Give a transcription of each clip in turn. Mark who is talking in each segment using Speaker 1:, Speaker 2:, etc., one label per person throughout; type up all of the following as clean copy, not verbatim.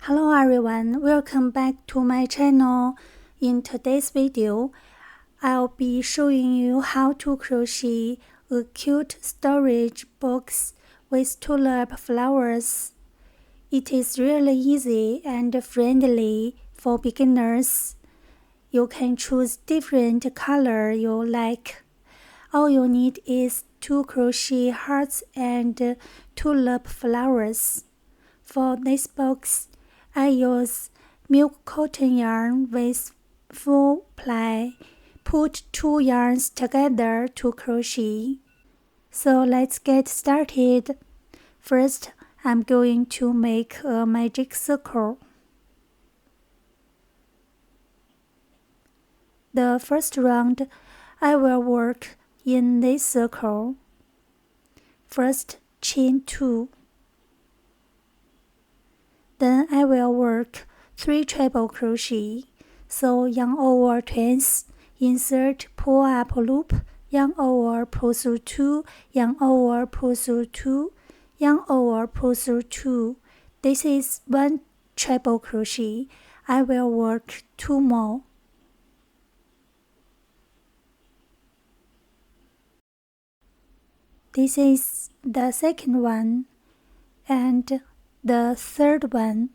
Speaker 1: Hello everyone, welcome back to my channel. In today's video, I'll be showing you how to crochet a cute storage box with tulip flowers. It is really easy and friendly for beginners. You can choose different color you like. All you need is 2 crochet hearts and tulip flowers. For this box, I use milk cotton yarn with 4 ply. Put 2 yarns together to crochet. So let's get started. First, I'm going to make a magic circle. The first round, I will work in this circle. First, chain 2. Then I will work 3 treble crochet. So yarn over twice, insert, pull up loop, yarn over, pull through 2, yarn over, pull through 2, yarn over, pull through 2. This is 1 treble crochet. I will work 2 more. This is the second one and the third one.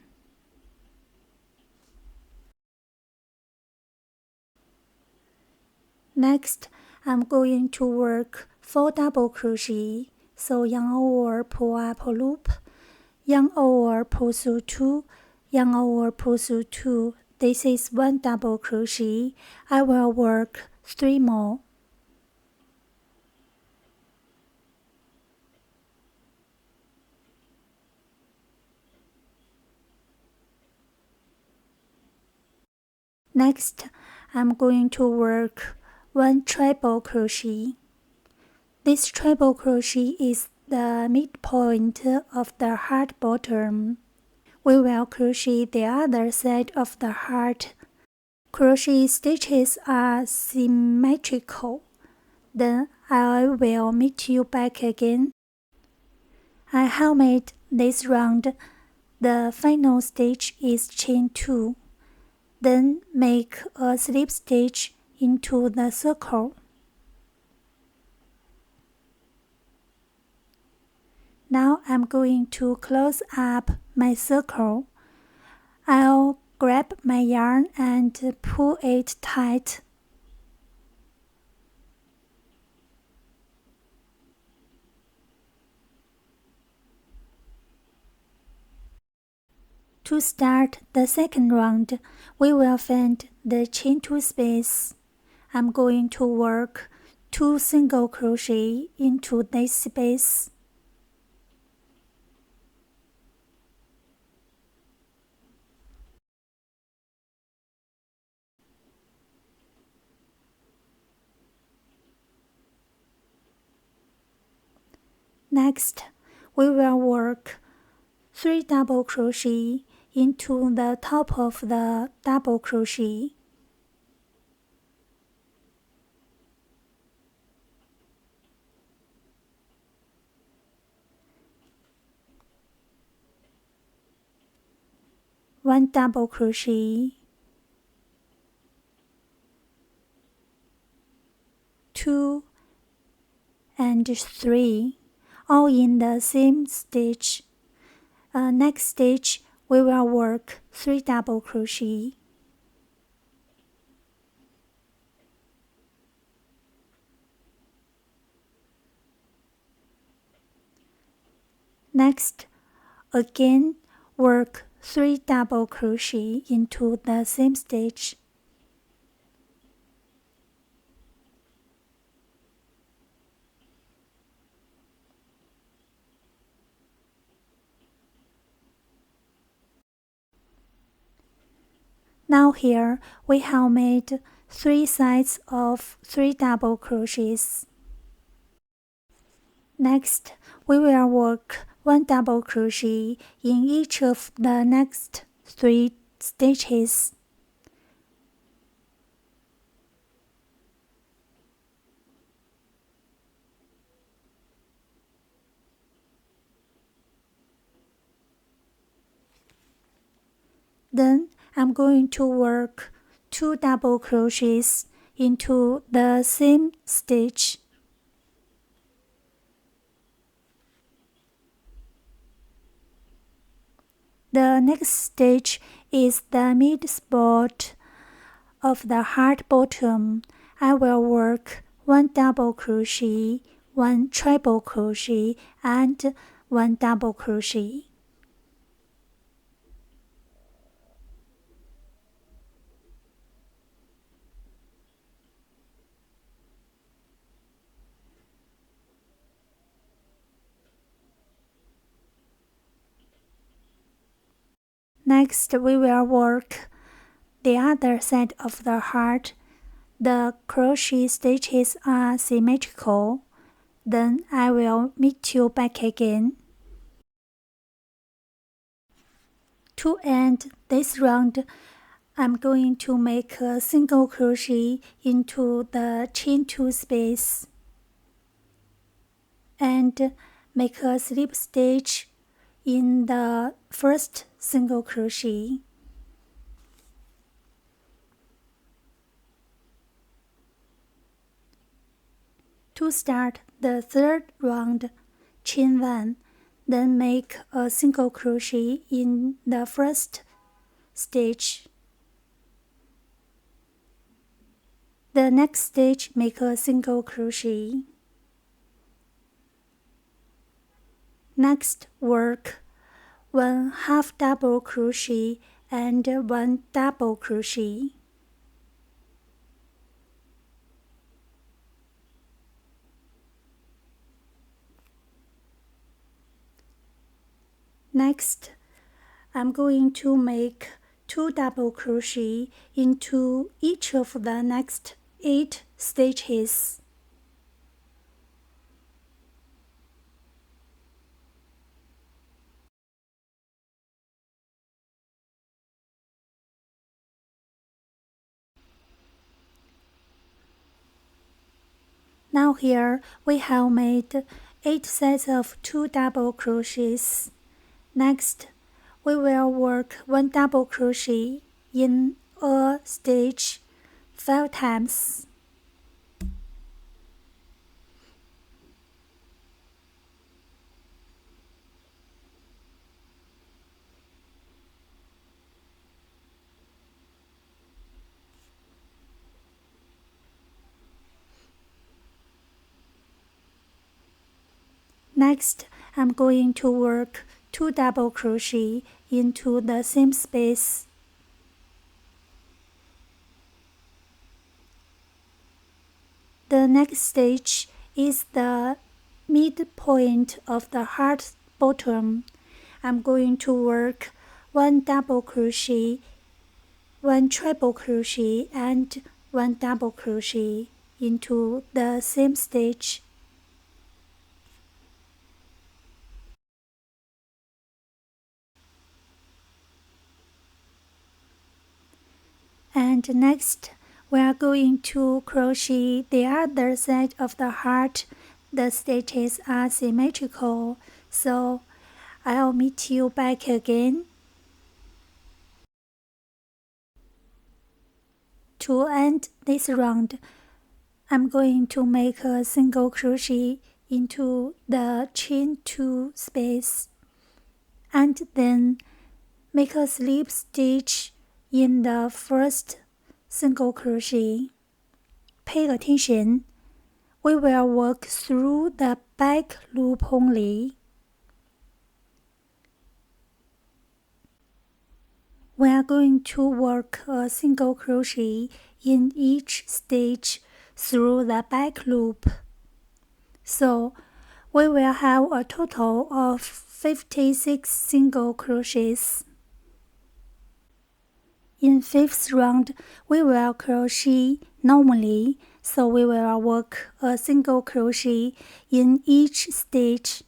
Speaker 1: Next, I'm going to work 4 double crochet. So yarn over, pull up loop, yarn over, pull through 2, yarn over, pull through 2. This is 1 double crochet. I will work 3 more. Next, I'm going to work 1 treble crochet. This treble crochet is the midpoint of the heart bottom. We will crochet the other side of the heart. Crochet stitches are symmetrical. Then I will meet you back again. I have made this round. The final stitch is chain 2. Then make a slip stitch into the circle. Now I'm going to close up my circle. I'll grab my yarn and pull it tight. To start the second round, we will find the chain 2 space. I'm going to work 2 single crochet into this space. Next, we will work 3 double crochet into the top of the double crochet. One double crochet, 2 and 3, all in the same stitch. Next stitch, we will work 3 double crochet. Next, again work 3 double crochet into the same stitch. Now here we have made 3 sides of 3 double crochets. Next, we will work 1 double crochet in each of the next 3 stitches. Then I'm going to work 2 double crochets into the same stitch. The next stitch is the mid spot of the heart bottom. I will work 1 double crochet, 1 treble crochet, and 1 double crochet. Next, we will work the other side of the heart. The crochet stitches are symmetrical. Then I will meet you back again. To end this round, I'm going to make a single crochet into the chain 2 space and make a slip stitch in the first single crochet. To start the third round, chain 1, then make a single crochet in the first stitch. The next stitch, make a single crochet. Next, work 1 half double crochet and 1 double crochet. Next, I'm going to make 2 double crochet into each of the next 8 stitches. Now here we have made 8 sets of 2 double crochets. Next, we will work 1 double crochet in a stitch 5 times. Next, I'm going to work 2 double crochet into the same space. The next stitch is the midpoint of the heart bottom. I'm going to work 1 double crochet, 1 treble crochet, and 1 double crochet into the same stitch. And next, we are going to crochet the other side of the heart. The stitches are symmetrical, so I'll meet you back again. To end this round, I'm going to make a single crochet into the chain 2 space and then make a slip stitch in the first single crochet. Pay attention, we will work through the back loop only. We are going to work a single crochet in each stitch through the back loop. So we will have a total of 56 single crochets. In 5th round, we will crochet normally, so we will work a single crochet in each stitch.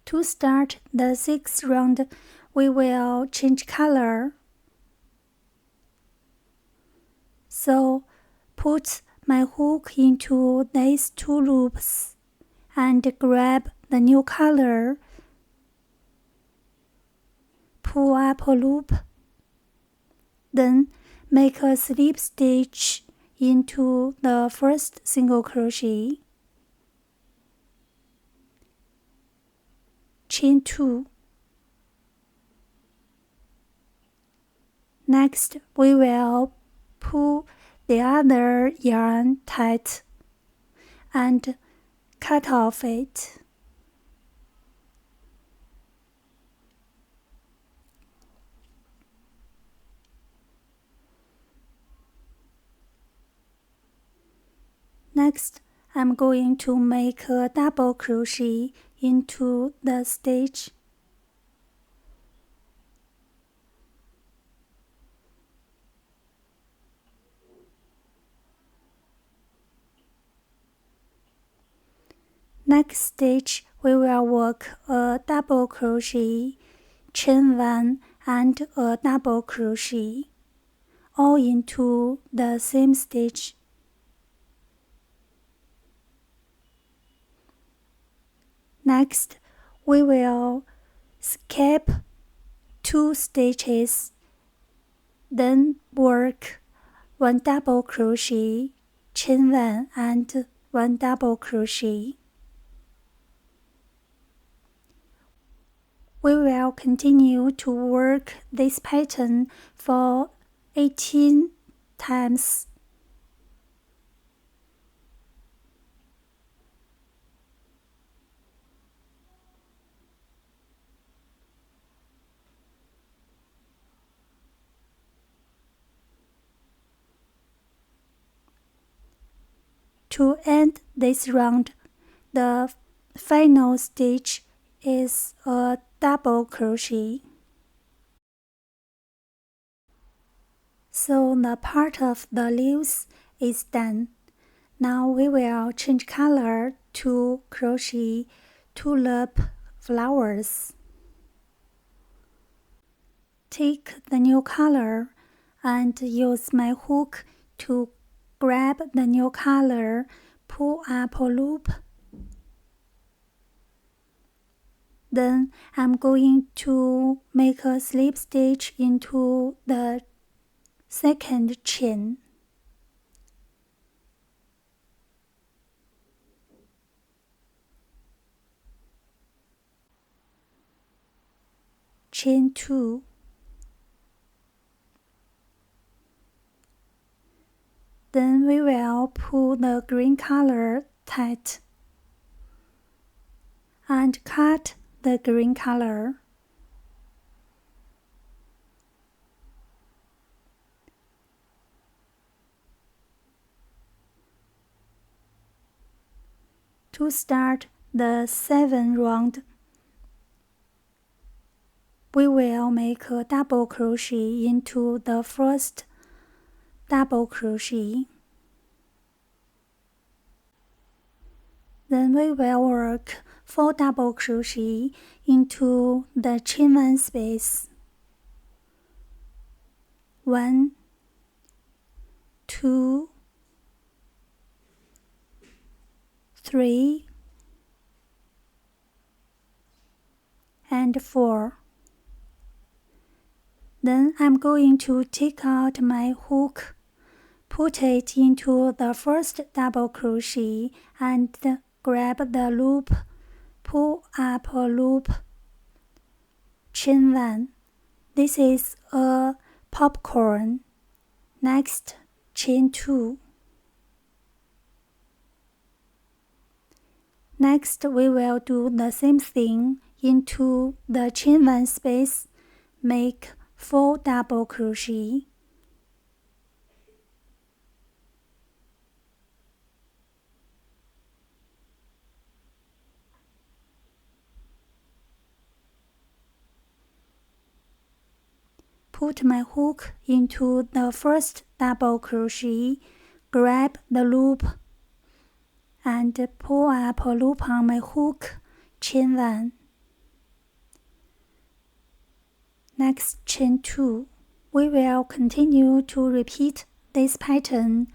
Speaker 1: To start the 6th round, we will change color. So put my hook into these 2 loops and grab the new color. pull up a loop, then make a slip stitch into the first single crochet, chain 2. Next, we will pull the other yarn tight and cut off it. Next, I'm going to make a double crochet into the stitch. Next stitch, we will work a double crochet, chain 1 and a double crochet, all into the same stitch. Next, we will skip 2 stitches, then work 1 double crochet, chain 1 and 1 double crochet. We will continue to work this pattern for 18 times. To end this round, the final stitch is a double crochet. So the part of the leaves is done. Now we will change color to crochet tulip flowers. Take the new color and use my hook to grab the new color, pull up a loop. Then I'm going to make a slip stitch into the second chain. Chain 2. Then we will pull the green color tight and cut the green color. To start the 7th round, we will make a double crochet into the first double crochet. Then we will work 4 double crochet into the chain 1 space. 1, 2, 3, and 4. Then I'm going to take out my hook, put it into the first double crochet and grab the loop, pull up a loop, chain 1. This is a popcorn. Next, chain 2. Next, we will do the same thing into the chain 1 space, make 4 double crochet. Put my hook into the first double crochet, grab the loop, and pull up a loop on my hook, chain 1. Next, chain 2. We will continue to repeat this pattern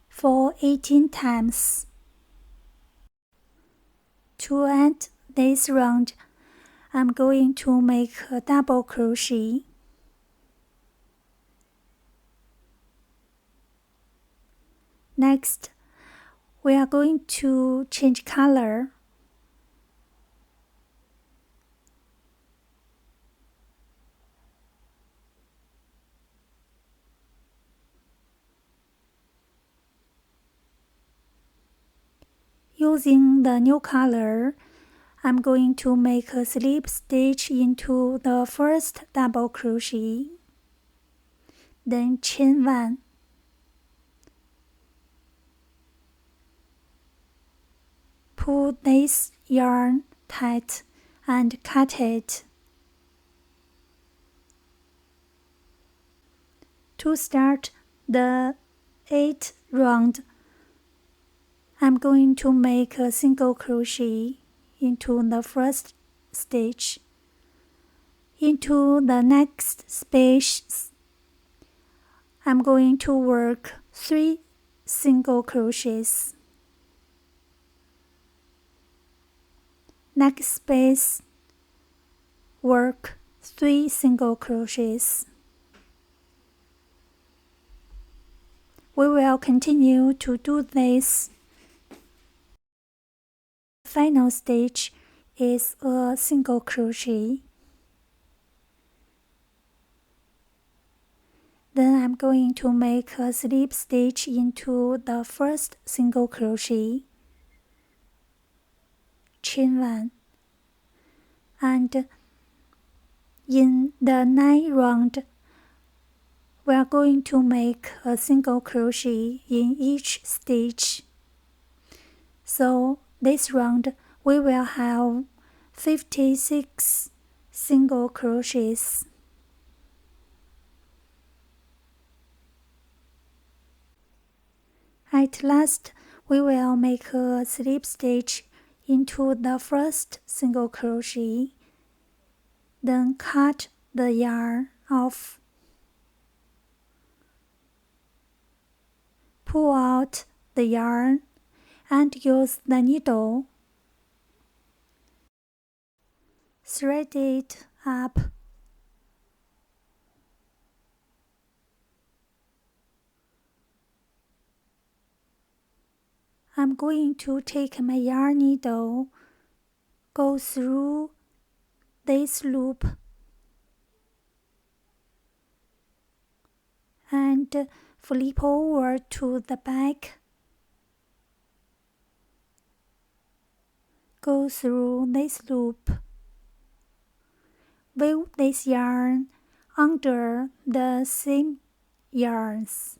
Speaker 1: for 18 times. To end this round, I'm going to make a double crochet. Next, we are going to change color. Using the new color, I'm going to make a slip stitch into the first double crochet, then chain 1. Pull this yarn tight and cut it. To start the 8th round, I'm going to make a single crochet into the first stitch. Into the next space, I'm going to work 3 single crochets. Next space, work 3 single crochets. We will continue to do this. Final stage is a single crochet. Then I'm going to make a slip stitch into the first single crochet, chain 1, and in the 9th round, we are going to make a single crochet in each stitch. So this round we will have 56 single crochets. At last, we will make a slip stitch into the first single crochet, then cut the yarn off. Pull out the yarn and use the needle. Thread it up. I'm going to take my yarn needle, go through this loop, and flip over to the back. Go through this loop. Weave this yarn under the seam yarns.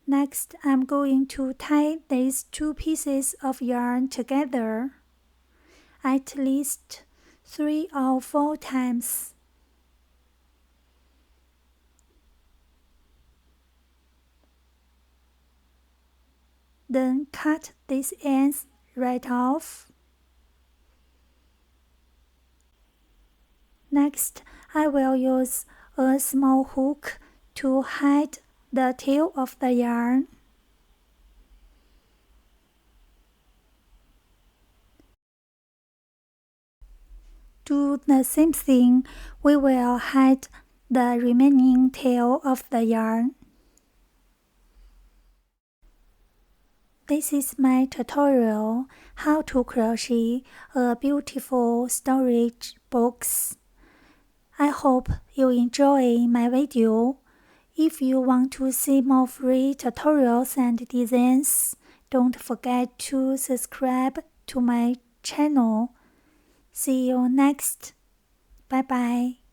Speaker 1: Next, I'm going to tie these 2 pieces of yarn together at least 3 or 4 times. Then cut these ends right off. Next, I will use a small hook to hide the tail of the yarn. Do the same thing, we will hide the remaining tail of the yarn. This is my tutorial how to crochet a beautiful storage box. I hope you enjoy my video. If you want to see more free tutorials and designs, don't forget to subscribe to my channel. See you next. Bye bye.